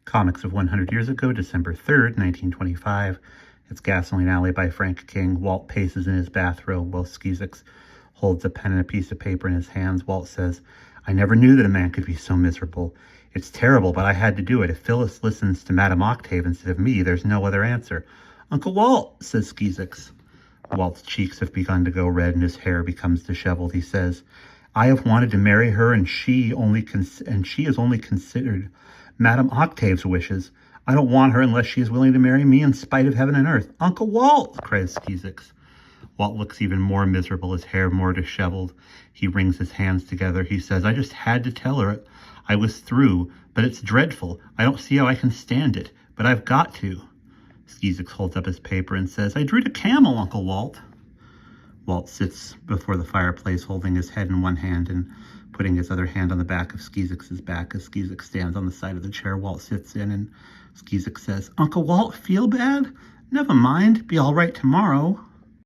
Comics of 100 Years Ago, December 3rd, 1925. It's Gasoline Alley by Frank King. Walt paces in his bathrobe while Skeezix holds a pen and a piece of paper in his hands. Walt says, "I never knew that a man could be so miserable. It's terrible, but I had to do it. If Phyllis listens to Madame Octave instead of me, there's no other answer." "Uncle Walt," says Skeezix. Walt's cheeks have begun to go red and his hair becomes disheveled. He says, "I have wanted to marry her, and she has only considered Madame Octave's wishes. I don't want her unless she is willing to marry me in spite of heaven and earth." "Uncle Walt!" cries Skeezix. Walt looks even more miserable, his hair more disheveled. He wrings his hands together. He says, "I just had to tell her I was through, but it's dreadful. I don't see how I can stand it, but I've got to." Skeezix holds up his paper and says, "I drew a camel, Uncle Walt." Walt sits before the fireplace, holding his head in one hand and putting his other hand on the back of Skeezix's back. As Skeezix stands on the side of the chair, Walt sits in, and Skeezix says, "Uncle Walt, feel bad? Never mind, be all right tomorrow."